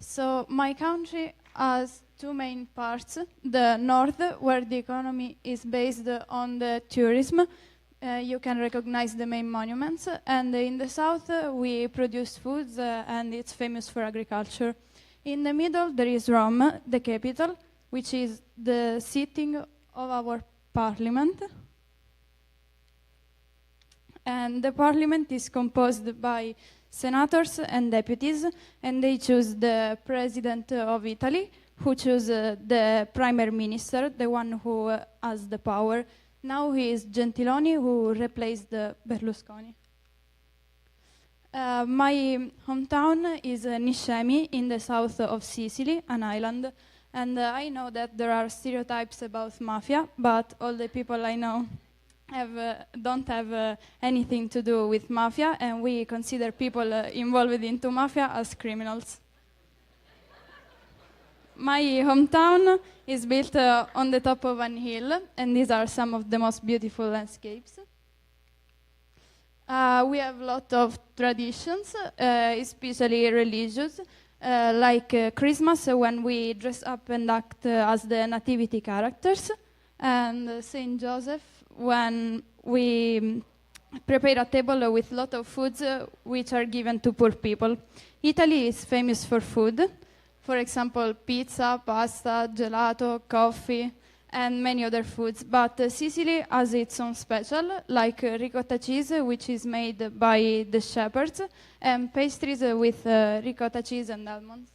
So my country has two main parts. The north, where the economy is based on the tourism. You can recognize the main monuments. And in the south, we produce foods and it's famous for agriculture. In the middle, there is Rome, the capital, which is the sitting of our parliament. And the parliament is composed by senators and deputies, and they choose the president of Italy, who chooses the prime minister, the one who has the power. Now he is Gentiloni, who replaced Berlusconi. My hometown is Niscemi, in the south of Sicily, an island. And I know that there are stereotypes about mafia, but all the people I know don't have anything to do with mafia, and we consider people involved into mafia as criminals. My hometown is built on the top of an hill, and these are some of the most beautiful landscapes. We have a lot of traditions, especially religious, like Christmas, when we dress up and act as the nativity characters, and Saint Joseph, when we prepare a table with a lot of foods which are given to poor people. Italy is famous for food. For example, pizza, pasta, gelato, coffee, and many other foods. But Sicily has its own special, like ricotta cheese, which is made by the shepherds, and pastries with ricotta cheese and almonds.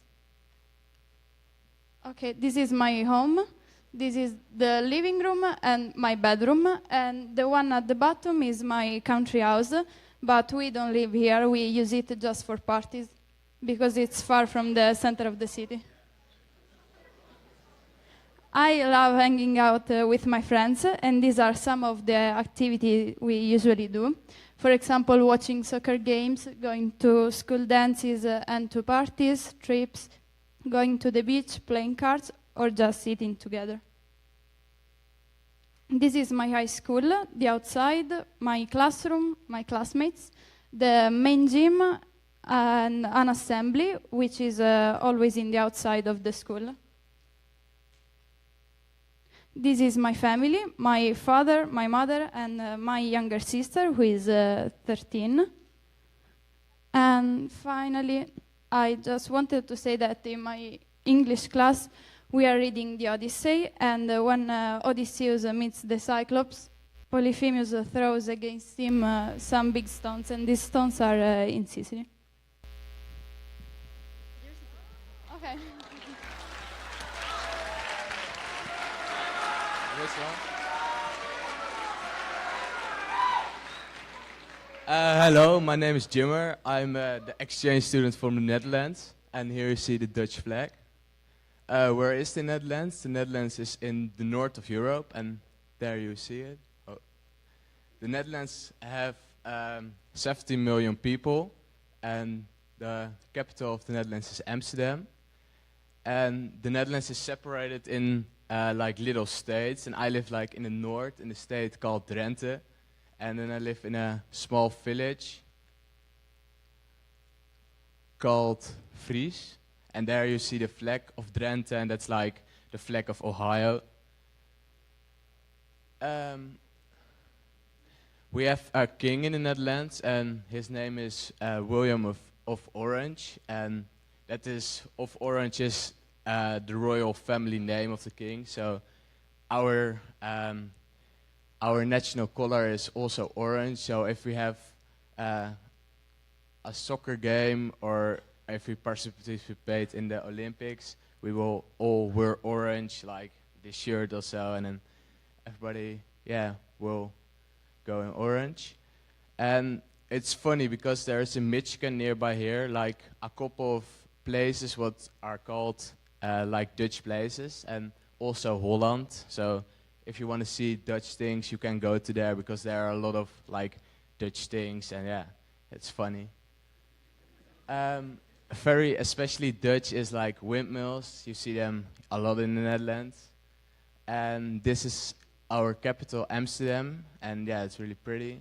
Okay, this is my home. This is the living room and my bedroom, and the one at the bottom is my country house, but we don't live here, we use it just for parties, because it's far from the center of the city. I love hanging out with my friends, and these are some of the activities we usually do. For example, watching soccer games, going to school dances and to parties, trips, going to the beach, playing cards, or just sitting together. This is my high school, the outside, my classroom, my classmates, the main gym, and an assembly, which is always in the outside of the school. This is my family, my father, my mother, and my younger sister, who is 13. And finally, I just wanted to say that in my English class, we are reading the Odyssey, and when Odysseus meets the Cyclops, Polyphemus throws against him some big stones, and these stones are in Sicily. Okay. Hello, my name is Jimmer. I'm the exchange student from the Netherlands, and here you see the Dutch flag. Where is the Netherlands? The Netherlands is in the north of Europe, and there you see it. Oh. The Netherlands have 70 million people, and the capital of the Netherlands is Amsterdam. And the Netherlands is separated in like little states, and I live like in the north in a state called Drenthe, and then I live in a small village called Fries. And there you see the flag of Drenthe, and that's like the flag of Ohio. We have a king in the Netherlands, and his name is William of Orange, and that is of Orange is the royal family name of the king. So our national color is also orange. So if we have a soccer game or if we participate in the Olympics, we will all wear orange, like this shirt or so, and then everybody, will go in orange. And it's funny because there's in Michigan nearby here, like a couple of places what are called like Dutch places, and also Holland. So if you want to see Dutch things, you can go to there because there are a lot of like Dutch things, and it's funny. Very especially Dutch is like windmills. You see them a lot in the Netherlands. And this is our capital, Amsterdam, and it's really pretty.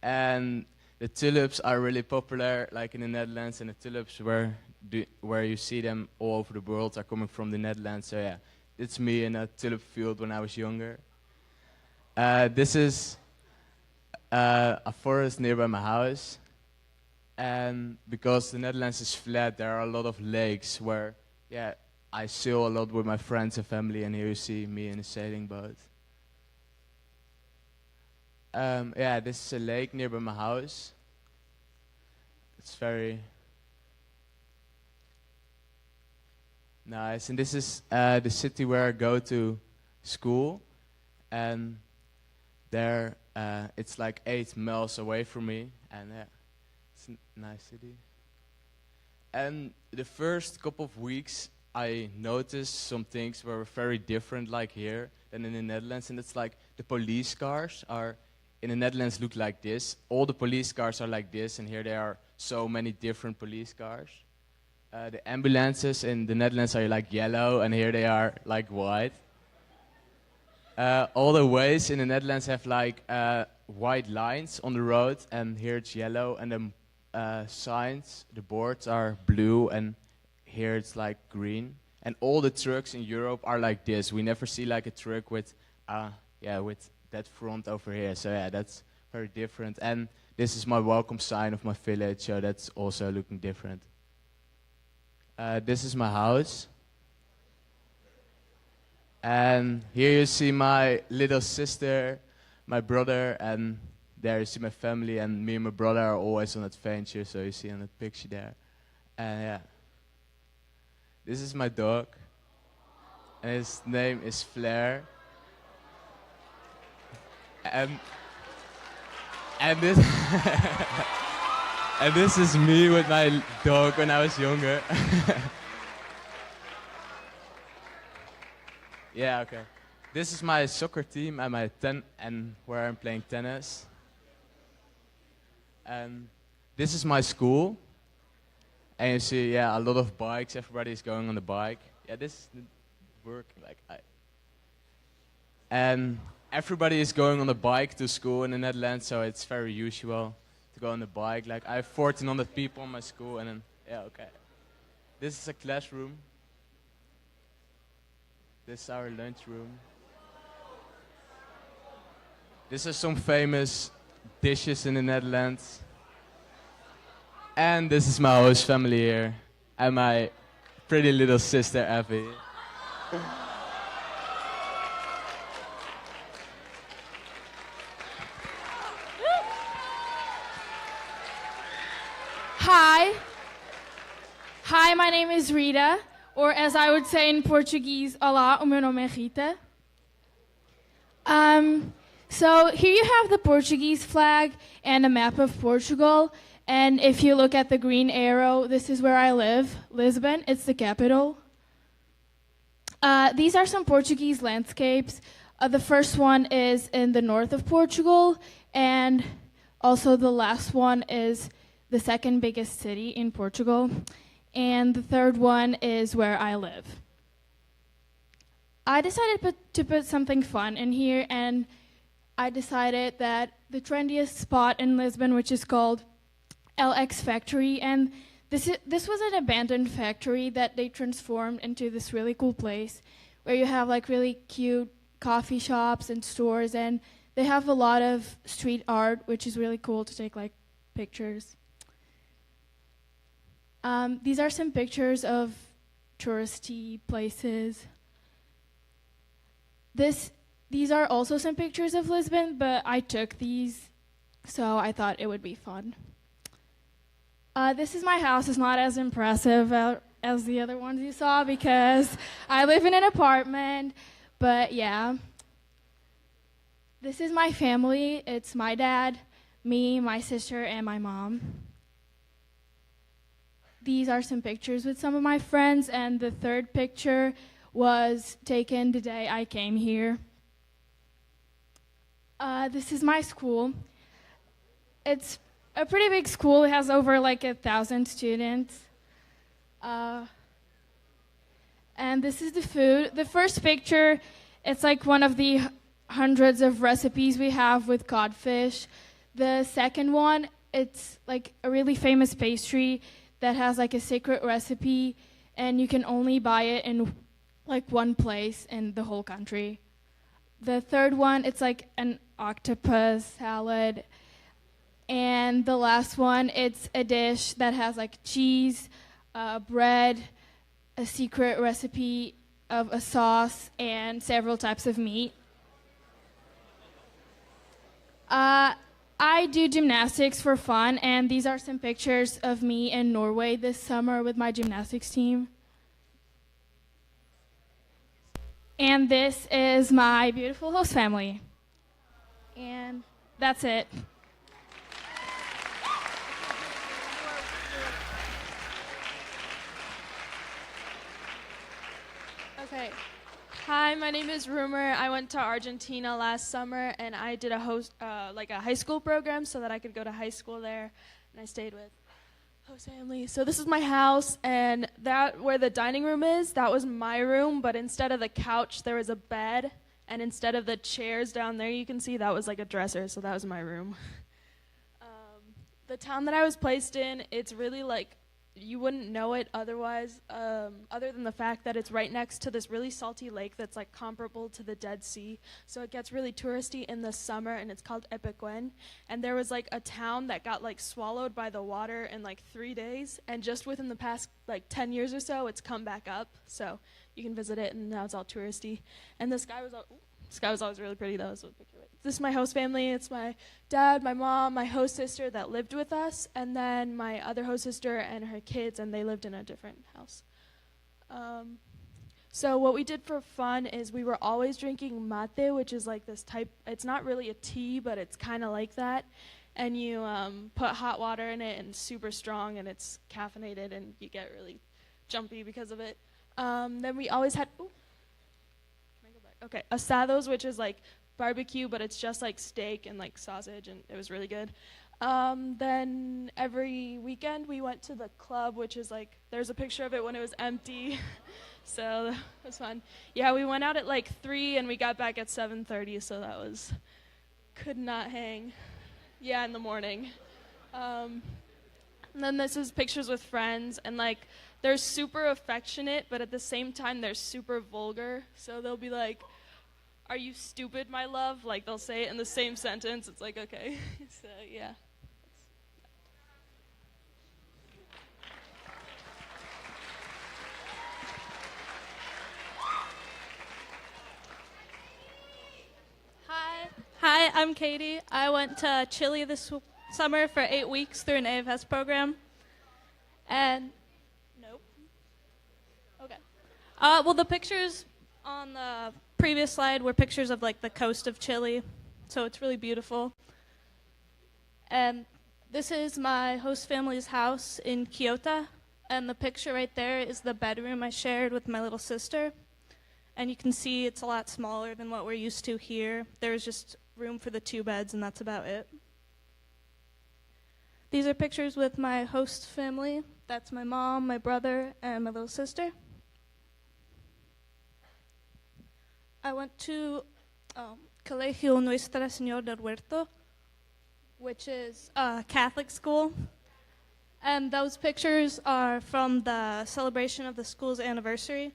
And the tulips are really popular, like in the Netherlands, and the tulips where you see them all over the world are coming from the Netherlands. So it's me in a tulip field when I was younger. This is a forest nearby my house. And because the Netherlands is flat, there are a lot of lakes where, I sail a lot with my friends and family, and here you see me in a sailing boat. This is a lake nearby my house. It's very nice, and this is the city where I go to school, and there it's like 8 miles away from me, and it's a nice city. And the first couple of weeks, I noticed some things were very different, like here, than in the Netherlands. And it's like the police cars are, in the Netherlands, look like this. All the police cars are like this, and here there are so many different police cars. The ambulances in the Netherlands are like yellow, and here they are like white. All the ways in the Netherlands have like white lines on the road, and here it's yellow, and the signs, the boards are blue, and here it's like green. And all the trucks in Europe are like this. We never see like a truck with with that front over here. So that's very different. And this is my welcome sign of my village, so that's also looking different. This is my house. And here you see my little sister, my brother, and there you see my family, and me and my brother are always on adventure, so you see on the picture there. And this is my dog, and his name is Flair. And this and this is me with my dog when I was younger. Okay. This is my soccer team and where I'm playing tennis. And this is my school. And you see, a lot of bikes. Everybody's going on the bike. This is working and everybody is going on the bike to school in the Netherlands, so it's very usual to go on the bike. Like I have 1,400 people in my school, and then okay. This is a classroom. This is our lunchroom. These are some famous dishes in the Netherlands. And this is my host family here, and my pretty little sister Effie. Hi, my name is Rita, or as I would say in Portuguese, olá, o meu nome é Rita. So here you have the Portuguese flag and a map of Portugal. And if you look at the green arrow, this is where I live, Lisbon. It's the capital. These are some Portuguese landscapes. The first one is in the north of Portugal, and also the last one is the second biggest city in Portugal, and the third one is where I live. I decided to put something fun in here, and I decided that the trendiest spot in Lisbon, which is called LX Factory, and this was an abandoned factory that they transformed into this really cool place where you have like really cute coffee shops and stores, and they have a lot of street art, which is really cool to take like pictures. These are some pictures of touristy places. These are also some pictures of Lisbon, but I took these, so I thought it would be fun. This is my house. It's not as impressive as the other ones you saw because I live in an apartment, but yeah. This is my family. It's my dad, me, my sister, and my mom. These are some pictures with some of my friends, and the third picture was taken the day I came here. This is my school. It's a pretty big school. It has over like 1,000 students. And this is the food. The first picture, it's like one of the hundreds of recipes we have with codfish. The second one, it's like a really famous pastry that has like a secret recipe, and you can only buy it in like one place in the whole country. The third one, it's like an octopus salad. And the last one, it's a dish that has like cheese, bread, a secret recipe of a sauce, and several types of meat. I do gymnastics for fun, and these are some pictures of me in Norway this summer with my gymnastics team. And this is my beautiful host family. And that's it. Okay. Hi, my name is Rumer. I went to Argentina last summer, and I did a high school program so that I could go to high school there, and I stayed with host family. So this is my house, and that where the dining room is, that was my room, but instead of the couch, there was a bed, and instead of the chairs down there, you can see that was like a dresser, so that was my room. The town that I was placed in, it's really like you wouldn't know it otherwise, other than the fact that it's right next to this really salty lake that's like comparable to the Dead Sea. So it gets really touristy in the summer, and it's called Epecuén. And there was like a town that got like swallowed by the water in like 3 days, and just within the past like 10 years or so, it's come back up. So you can visit it, and now it's all touristy. And the sky was always really pretty. That was what picture it. This is my host family. It's my dad, my mom, my host sister that lived with us, and then my other host sister and her kids, and they lived in a different house. So what we did for fun is we were always drinking mate, which is like this type, it's not really a tea, but it's kind of like that. And you put hot water in it, and it's super strong, and it's caffeinated, and you get really jumpy because of it. Then we always had, okay, asados, which is like barbecue, but it's just like steak and like sausage, and it was really good. Then every weekend we went to the club, which is like, there's a picture of it when it was empty. So that was fun. Yeah, we went out at like 3 and we got back at 7:30, so that was, could not hang. Yeah, in the morning. And then this is pictures with friends, and like they're super affectionate, but at the same time they're super vulgar. So they'll be like, "Are you stupid, my love?" Like they'll say it in the same sentence. It's like, okay. So yeah. Hi, I'm Katie. I went to Chile this summer for 8 weeks through an AFS program. And, nope. Okay. Well, the pictures on the previous slide were pictures of like the coast of Chile. So it's really beautiful. And this is my host family's house in Kyoto. And the picture right there is the bedroom I shared with my little sister. And you can see it's a lot smaller than what we're used to here. There's just room for the 2 beds, and that's about it. These are pictures with my host family. That's my mom, my brother, and my little sister. I went to Colegio Nuestra Señora del Huerto, which is a Catholic school. And those pictures are from the celebration of the school's anniversary,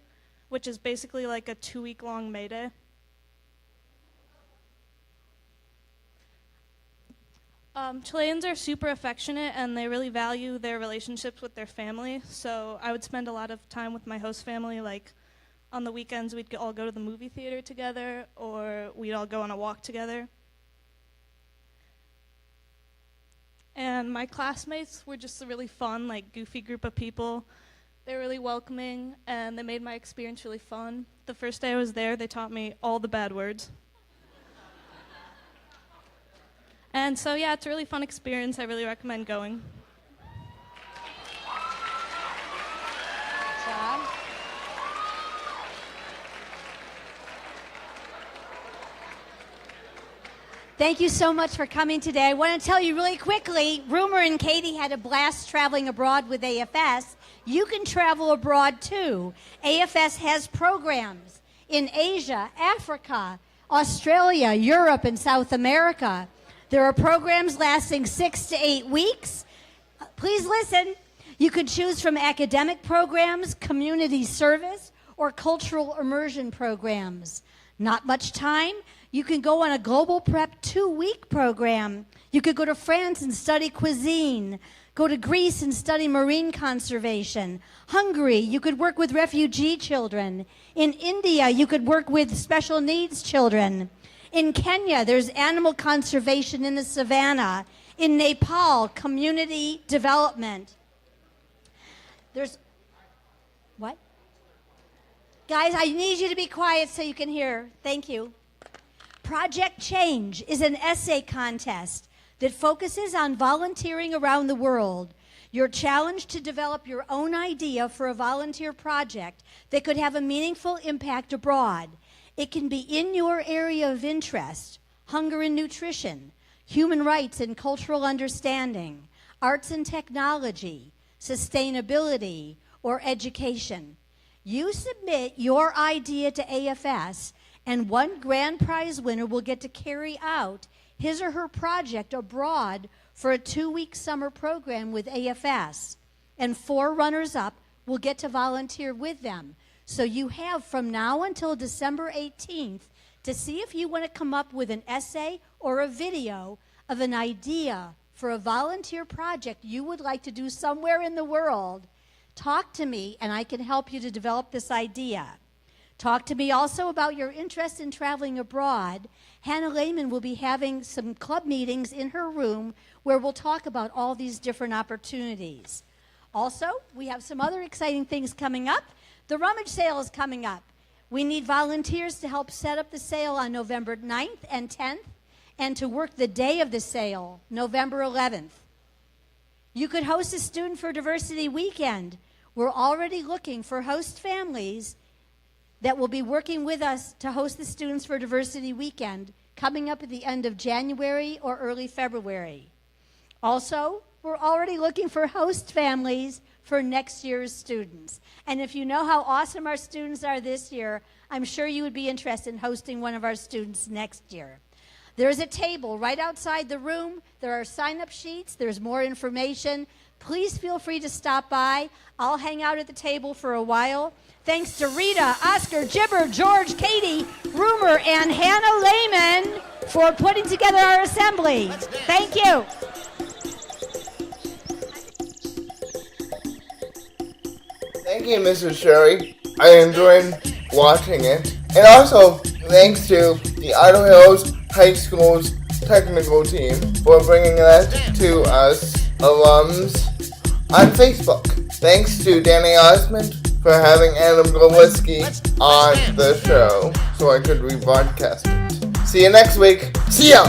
which is basically like a 2-week-long May Day. Chileans are super affectionate, and they really value their relationships with their family. So I would spend a lot of time with my host family. Like on the weekends, we'd all go to the movie theater together, or we'd all go on a walk together. And my classmates were just a really fun, like goofy group of people. They were really welcoming, and they made my experience really fun. The first day I was there, they taught me all the bad words. And so, yeah, it's a really fun experience. I really recommend going. Thank you so much for coming today. I want to tell you really quickly, Rumor and Katie had a blast traveling abroad with AFS. You can travel abroad too. AFS has programs in Asia, Africa, Australia, Europe, and South America. There are programs lasting 6 to 8 weeks. Please listen. You could choose from academic programs, community service, or cultural immersion programs. Not much time. You can go on a Global Prep 2-week program. You could go to France and study cuisine. Go to Greece and study marine conservation. Hungary, you could work with refugee children. In India, you could work with special needs children. In Kenya, there's animal conservation in the savannah. In Nepal, community development. There's, what? Guys, I need you to be quiet so you can hear. Thank you. Project Change is an essay contest that focuses on volunteering around the world. You're challenged to develop your own idea for a volunteer project that could have a meaningful impact abroad. It can be in your area of interest: hunger and nutrition, human rights and cultural understanding, arts and technology, sustainability, or education. You submit your idea to AFS, and one grand prize winner will get to carry out his or her project abroad for a 2-week summer program with AFS. And 4 runners-up will get to volunteer with them. So you have from now until December 18th to see if you want to come up with an essay or a video of an idea for a volunteer project you would like to do somewhere in the world. Talk to me, and I can help you to develop this idea. Talk to me also about your interest in traveling abroad. Hannah Lehman will be having some club meetings in her room where we'll talk about all these different opportunities. Also, we have some other exciting things coming up. The rummage sale is coming up. We need volunteers to help set up the sale on November 9th and 10th, and to work the day of the sale, November 11th. You could host a Student for Diversity weekend. We're already looking for host families that will be working with us to host the Students for Diversity weekend coming up at the end of January or early February. Also, we're already looking for host families for next year's students. And if you know how awesome our students are this year, I'm sure you would be interested in hosting one of our students next year. There's a table right outside the room. There are sign-up sheets. There's more information. Please feel free to stop by. I'll hang out at the table for a while. Thanks to Rita, Oscar, Jibber, George, Katie, Rumor, and Hannah Lehman for putting together our assembly. Thank you. Thank you, Mrs. Sherry. I enjoyed watching it. And also, thanks to the Idaho Hills High School's technical team for bringing that to us alums on Facebook. Thanks to Danny Ozment for having Adam Gorlitsky on the show so I could rebroadcast it. See you next week. See ya!